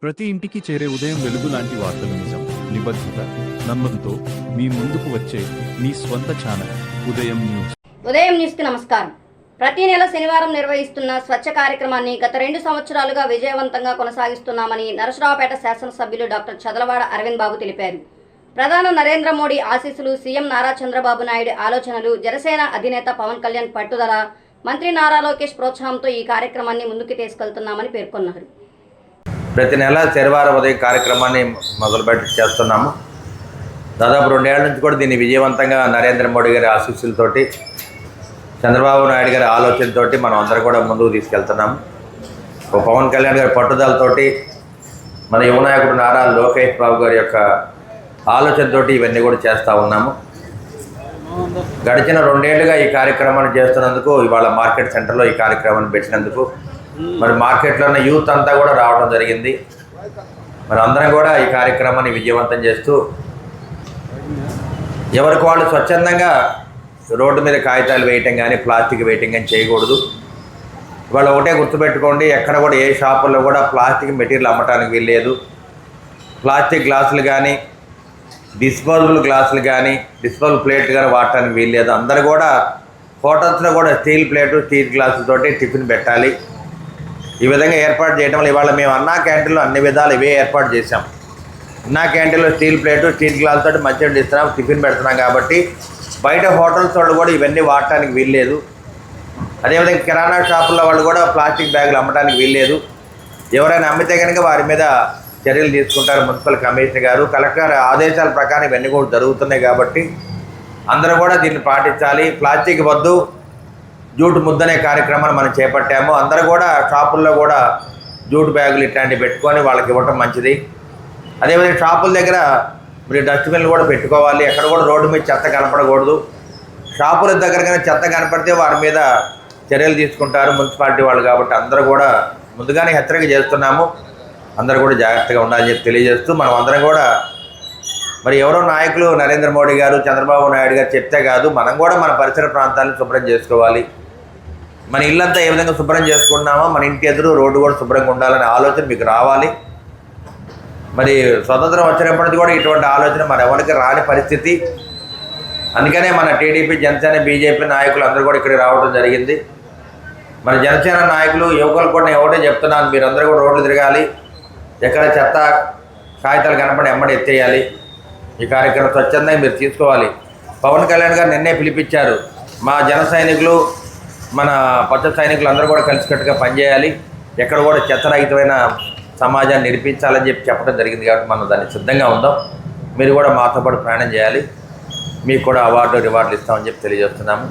ప్రతి ఇంటికి చేరే ఉదయం వెలుగు లాంటి వార్తలు నిజం, నిబద్ధత, నమ్మకంతో మీ ముందుకు వచ్చే మీ స్వంత ఛానల్ ఉదయం న్యూస్. ఉదయం న్యూస్ కి నమస్కారం. ప్రతి నెల శనివారం నిర్వహిస్తున్న స్వచ్ఛ కార్యక్రమాన్ని గత 2 సంవత్సరాలుగా విజయవంతంగా కొనసాగిస్తున్నామని నరసరావుపేట శాసనసభ్యులు డాక్టర్ చదలవాడ అరవింద్ బాబు తెలిపారు. ప్రధాని నరేంద్ర మోడీ ఆశీస్సులు, సీఎం నారా చంద్రబాబు నాయుడు ఆలోచనలు, జనసేన అధినేత పవన్ కళ్యాణ్ పట్టుదల, మంత్రి నారా లోకేష్ ప్రోత్సాహంతో ఈ కార్యక్రమాన్ని ముందుకు తీసుకెళ్తున్నామని పేర్కొన్నారు. ప్రతి నెల శనివారం ఉదయం కార్యక్రమాన్ని మొదలుపెట్టి చేస్తున్నాము. దాదాపు 2 ఏళ్ల నుంచి కూడా దీన్ని విజయవంతంగా నరేంద్ర మోడీ గారి ఆశీస్సులతోటి, చంద్రబాబు నాయుడు గారి ఆలోచనతోటి మనం అందరం కూడా ముందుకు తీసుకెళ్తున్నాము. పవన్ కళ్యాణ్ గారి పట్టుదలతోటి, మన యువ నాయకుడు నారా లోకేష్ బాబు గారి యొక్క ఆలోచనతోటి ఇవన్నీ కూడా చేస్తూ ఉన్నాము. గడిచిన 2 ఏళ్లుగా ఈ కార్యక్రమాన్ని చేస్తున్నందుకు, ఇవాళ మార్కెట్ సెంటర్లో ఈ కార్యక్రమాన్ని పెట్టినందుకు మరి మార్కెట్లో ఉన్న యూత్ అంతా కూడా రావడం జరిగింది. మరి అందరం కూడా ఈ కార్యక్రమాన్ని విజయవంతం చేస్తూ, ఎవరికి వాళ్ళు స్వచ్ఛందంగా రోడ్డు మీద కాగితాలు వేయటం కానీ ప్లాస్టిక్ వేయటం కానీ చేయకూడదు. వాళ్ళు ఒకటే గుర్తుపెట్టుకోండి, ఎక్కడ కూడా ఏ షాపుల్లో కూడా ప్లాస్టిక్ మెటీరియల్ అమ్మటానికి వీల్లేదు. ప్లాస్టిక్ గ్లాసులు కానీ, డిస్పోజబుల్ గ్లాసులు కానీ, డిస్పోజబుల్ ప్లేట్ కానీ వాడటానికి వీల్లేదు. అందరూ కూడా హోటల్స్లో కూడా స్టీల్ ప్లేటు, స్టీల్ గ్లాసులతోటి టిఫిన్ పెట్టాలి. ఈ విధంగా ఏర్పాటు చేయడం వల్ల ఇవాళ మేము అన్నా క్యాంటీన్లో అన్ని విధాలు ఇవే ఏర్పాటు చేశాం. అన్నా క్యాంటీన్లో స్టీల్ ప్లేటు, స్టీల్ గ్లాస్ తోటి మంచిగా ఇస్తున్నాం, టిఫిన్ పెడుతున్నాం. కాబట్టి బయట హోటల్స్ వాళ్ళు కూడా ఇవన్నీ వాడటానికి వీల్లేదు. అదేవిధంగా కిరాణా షాపుల్లో వాళ్ళు కూడా ప్లాస్టిక్ బ్యాగులు అమ్మడానికి వీల్లేదు. ఎవరైనా అమ్మితే కనుక వారి మీద చర్యలు తీసుకుంటారు మున్సిపల్ కమిషనర్ గారు. కలెక్టర్ ఆదేశాల ప్రకారం ఇవన్నీ కూడా జరుగుతున్నాయి. కాబట్టి అందరూ కూడా దీన్ని పాటించాలి. ప్లాస్టిక్ వద్దు, జూట్ ముద్దనే కార్యక్రమాన్ని మనం చేపట్టాము. అందరూ కూడా షాపుల్లో కూడా జూట్ బ్యాగులు ఇట్లాంటివి పెట్టుకొని వాళ్ళకి ఇవ్వటం మంచిది. అదేవిధంగా షాపుల దగ్గర మీరు డస్ట్బిన్లు కూడా పెట్టుకోవాలి. ఎక్కడ కూడా రోడ్డు మీద చెత్త కనపడకూడదు. షాపుల దగ్గర కానీ చెత్త కనపడితే వారి మీద చర్యలు తీసుకుంటారు మున్సిపాలిటీ వాళ్ళు. కాబట్టి అందరూ కూడా ముందుగానే హెచ్చరిక చేస్తున్నాము. అందరూ కూడా జాగ్రత్తగా ఉండాలని చెప్పి తెలియజేస్తూ, మనం అందరం కూడా మరి ఎవరో నాయకులు నరేంద్ర మోడీ గారు, చంద్రబాబు నాయుడు గారు చెప్తే కాదు, మనం కూడా మన పరిసర ప్రాంతాలను శుభ్రం చేసుకోవాలి. మన ఇల్లంతా ఏ విధంగా శుభ్రం చేసుకుంటున్నామో మన ఇంటి ఎదురు రోడ్డు కూడా శుభ్రంగా ఉండాలనే ఆలోచన మీకు రావాలి. మరి స్వతంత్రం వచ్చినప్పటికీ కూడా ఇటువంటి ఆలోచన మన ఎవరికి రాని పరిస్థితి. అందుకనే మన టీడీపీ, జనసేన, బీజేపీ నాయకులు అందరూ కూడా ఇక్కడికి రావడం జరిగింది. మన జనసేన నాయకులు, యువకులు కూడా నేను ఒకటే చెప్తున్నాను, మీరందరూ కూడా రోడ్లు తిరగాలి. ఎక్కడ చెత్త కాగితాలు కనపడి ఎమ్మడి ఎత్తేయాలి. ఈ కార్యక్రమం స్వచ్ఛందంగా మీరు తీసుకోవాలి. పవన్ కళ్యాణ్ గారు నిన్నే పిలిపించారు. మా జన సైనికులు, మన పచ్చ సైనికులు అందరూ కూడా కలిసికట్టుగా పనిచేయాలి. ఎక్కడ కూడా చెత్తరహితమైన సమాజాన్ని నిర్మించాలని చెప్పడం జరిగింది. కాబట్టి మనం దాన్ని సిద్ధంగా ఉందాం. మీరు కూడా మాతో పాటు ప్రయాణం చేయాలి. మీకు కూడా రివార్డులు ఇస్తామని చెప్పి తెలియజేస్తున్నాము.